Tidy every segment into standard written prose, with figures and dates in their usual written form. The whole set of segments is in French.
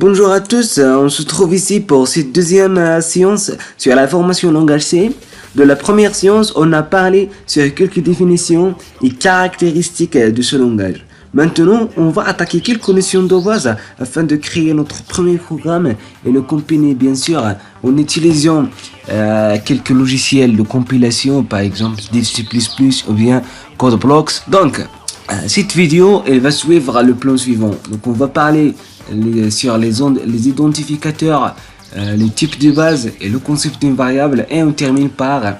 Bonjour à tous, on se trouve ici pour cette deuxième séance sur la formation langage C. De la première séance, on a parlé sur quelques définitions et caractéristiques de ce langage. Maintenant, on va attaquer quelques notions de base afin de créer notre premier programme et le compiler bien sûr en utilisant quelques logiciels de compilation, par exemple C++ ou bien CodeBlocks. Donc, cette vidéo, elle va suivre le plan suivant. Donc, on va parler sur les identificateurs, les types de base et le concept d'une variable, et on termine par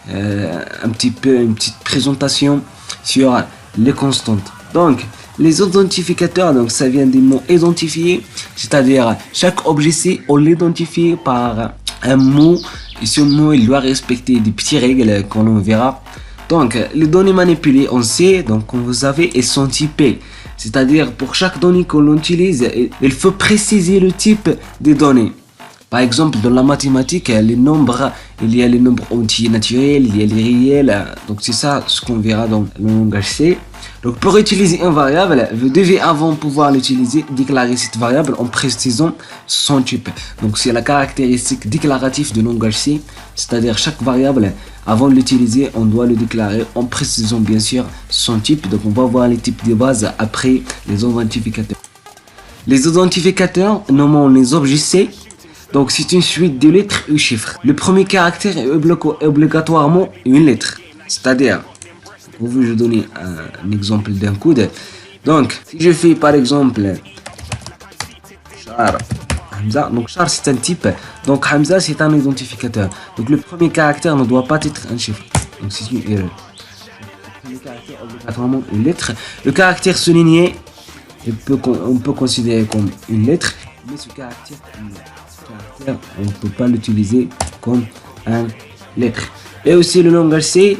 une petite présentation sur les constantes. Donc, les identificateurs, donc ça vient des mots identifiés, c'est-à-dire chaque objet C, on l'identifie par un mot, et ce mot il doit respecter des petites règles qu'on verra. Donc, les données manipulées on sait, donc comme vous savez, elles sont typées. C'est-à-dire pour chaque donnée qu'on utilise, il faut préciser le type des données. Par exemple, dans la mathématique, les nombres, il y a les nombres entiers naturels, il y a les réels. Donc c'est ça ce qu'on verra dans le langage C. Donc pour utiliser une variable, vous devez avant pouvoir l'utiliser, déclarer cette variable en précisant son type. Donc c'est la caractéristique déclarative du langage C. C'est-à-dire chaque variable, avant de l'utiliser, on doit le déclarer en précisant bien sûr son type. Donc on va voir les types de base après les identificateurs. Les identificateurs, nommons les objets C. Donc c'est une suite de lettres ou chiffres. Le premier caractère est obligatoirement une lettre. C'est-à-dire, pour vous je donner un exemple d'un code. Donc si je fais par exemple char Hamza, donc char c'est un type, donc Hamza c'est un identificateur. Donc le premier caractère ne doit pas être un chiffre. Donc c'est une erreur. Le premier caractère est obligatoirement une lettre. Le caractère souligné, on peut considérer comme une lettre, mais ce caractère on ne peut pas l'utiliser comme un lettre. Et aussi le langage C,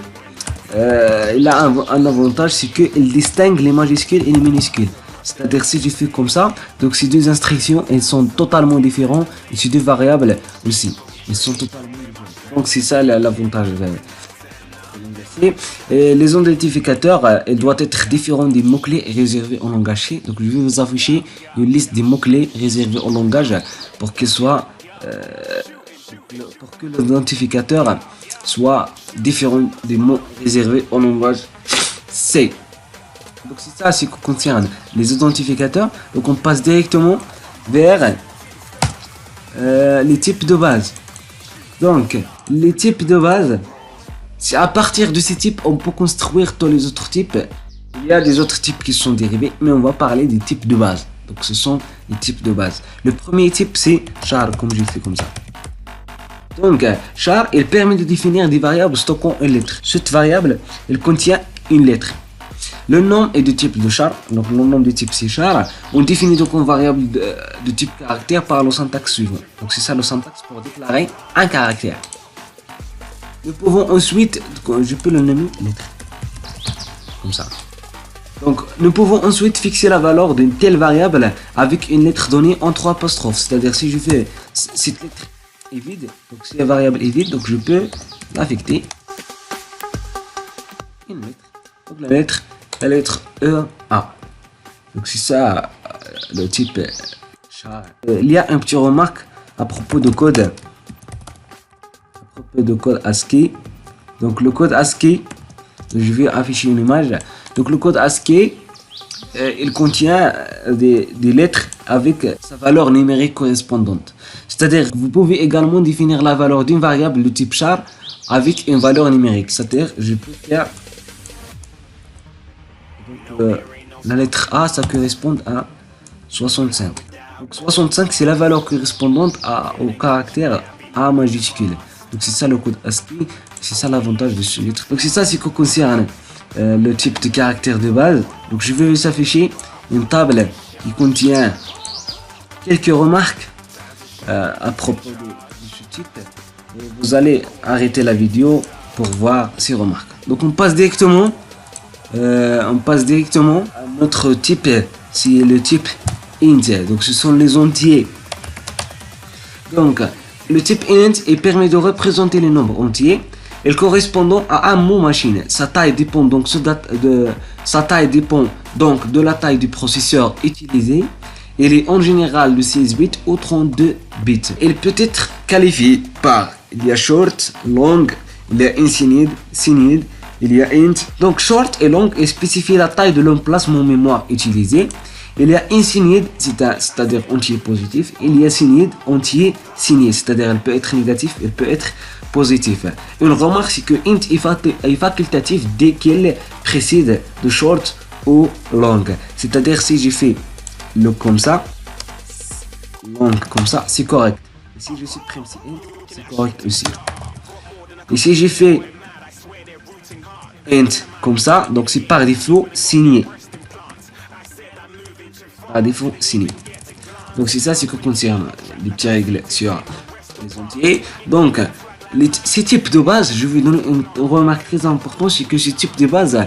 il a un avantage, c'est qu'il distingue les majuscules et les minuscules. C'est-à-dire si je fais comme ça, donc ces deux instructions elles sont totalement différentes, et ces deux variables aussi, elles sont totalement différentes. Donc c'est ça l'avantage. Les identificateurs, ils doivent être différents des mots-clés réservés au langage C. Donc je vais vous afficher une liste des mots-clés réservés au langage pour qu'il soit pour que l'identificateur soit différent des mots réservés au langage C. Donc c'est ça ce qui concerne les identificateurs. Donc on passe directement vers les types de base. Donc les types de base, c'est à partir de ces types on peut construire tous les autres types. Il y a des autres types qui sont dérivés, mais on va parler des types de base. Donc ce sont les types de base. Le premier type c'est char, comme je fais comme ça. Donc char, il permet de définir des variables stockant une lettre. Cette variable, elle contient une lettre. Le nom est de type de char, donc le nom de type c'est char. On définit donc une variable de type caractère par le syntaxe suivant. Donc c'est ça le syntaxe pour déclarer un caractère. Nous pouvons ensuite, je peux le nommer lettre, comme ça. Donc nous pouvons ensuite fixer la valeur d'une telle variable avec une lettre donnée en 3 apostrophes. C'est-à-dire si je fais cette lettre est vide, donc si la variable est vide, donc je peux l'affecter une lettre. Donc la lettre E A. Donc c'est ça le type char. Il y a une petite remarque à propos de code. ASCII. Donc le code ASCII, je vais afficher une image. Donc le code ASCII, il contient des lettres avec sa valeur numérique correspondante. C'est-à-dire que vous pouvez également définir la valeur d'une variable de type char avec une valeur numérique. C'est-à-dire je peux faire la lettre A, ça correspond à 65. Donc 65 c'est la valeur correspondante au caractère A majuscule. Donc c'est ça le code ASCII, c'est ça l'avantage de ce lettre. Donc c'est ça ce qui concerne le type de caractère de base. Donc je vais vous afficher une table qui contient quelques remarques à propos de ce type. Et vous allez arrêter la vidéo pour voir ces remarques. Donc on passe directement à notre type, c'est le type int. Donc ce sont les entiers. Donc le type int permet de représenter les nombres entiers et correspondant à un mot machine. Sa taille dépend donc de la taille du processeur utilisé Il est en général de 16 bits ou 32 bits. Il peut être qualifié par, il y a short, long, il y a infinite, sinide, il y a int. Donc short et long et spécifie la taille de l'emplacement mémoire utilisé. Il y a infinite, c'est-à-dire entier positif. Il y a sinide, entier signé, c'est-à-dire elle peut être négatif, elle peut être positif. Une remarque, c'est que int est facultatif dès qu'elle précède de short ou long. C'est-à-dire si j'ai fait le comme ça, long comme ça, c'est correct. Et si je supprime ce int, c'est correct aussi. Et si j'ai fait int comme ça, donc c'est par défaut signé. Par défaut signé. Donc c'est ça ce qui concerne les petites règles sur les entiers. Donc ces types de base, je vais donner une remarque très importante, c'est que ces types de base,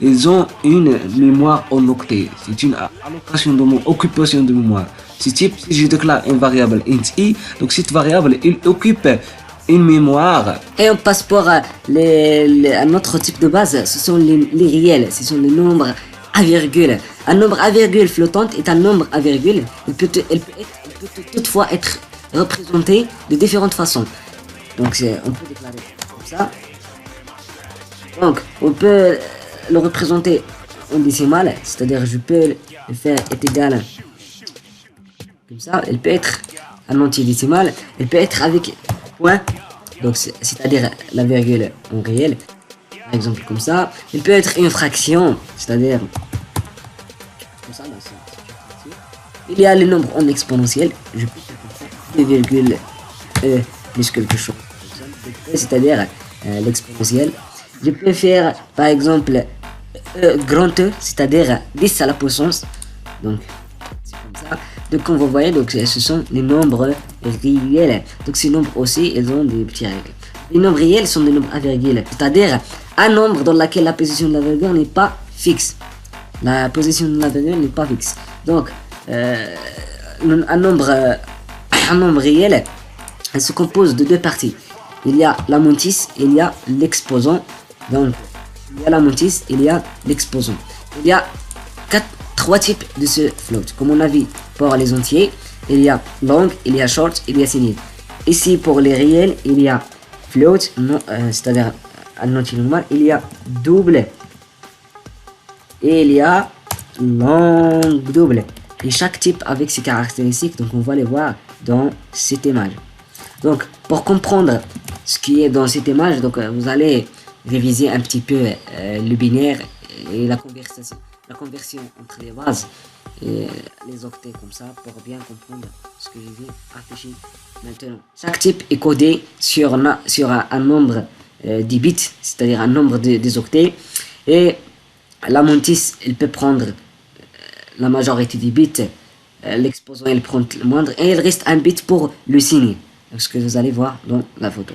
ils ont une mémoire en octet. C'est une allocation de occupation de mémoire. Ce type, si je déclare une variable int i, donc cette variable, il occupe une mémoire. Et on passe pour un autre type de base, ce sont les réels, ce sont les nombres à virgule. Un nombre à virgule flottante est un nombre à virgule. Il peut toutefois être représenté de différentes façons. Donc on peut déclarer comme ça. Donc on peut le représenter en décimale, c'est-à-dire je peux le faire est égal comme ça. Il peut être un entier décimal, il peut être avec point, donc c'est-à-dire la virgule en réel, par exemple comme ça. Il peut être une fraction, c'est-à-dire comme ça. Il y a le nombre en exponentiel, je peux faire comme ça, 2 virgules plus quelque chose, c'est-à-dire l'exponentiel. Je peux faire par exemple grand E, c'est-à-dire 10 à la puissance. Donc c'est comme ça. Donc comme vous voyez, donc ce sont les nombres réels. Donc ces nombres aussi, ils ont des petits règles. Les nombres réels sont des nombres à virgule, c'est-à-dire un nombre dans lequel la position de la virgule n'est pas fixe. La position de la virgule n'est pas fixe. Donc un nombre réel, elle se compose de deux parties. Il y a la mantis, il y a l'exposant. Donc il y a la mantis, il y a l'exposant. Il y a trois types de ce float. Comme on a vu pour les entiers, il y a long, il y a short, il y a sinide. Ici pour les réels, il y a float, c'est-à-dire un entier normal, il y a double et il y a long double. Et chaque type avec ses caractéristiques, donc on va les voir dans cette image. Donc pour comprendre ce qui est dans cette image, donc vous allez réviser un petit peu le binaire et la conversion entre les bases et les octets comme ça pour bien comprendre ce que je vais afficher maintenant. Chaque type est codé sur un nombre 10 bits, c'est-à-dire un nombre des octets, et la mantis elle peut prendre la majorité des bits, l'exposant il prend le moindre, et il reste un bit pour le signer, ce que vous allez voir dans la photo.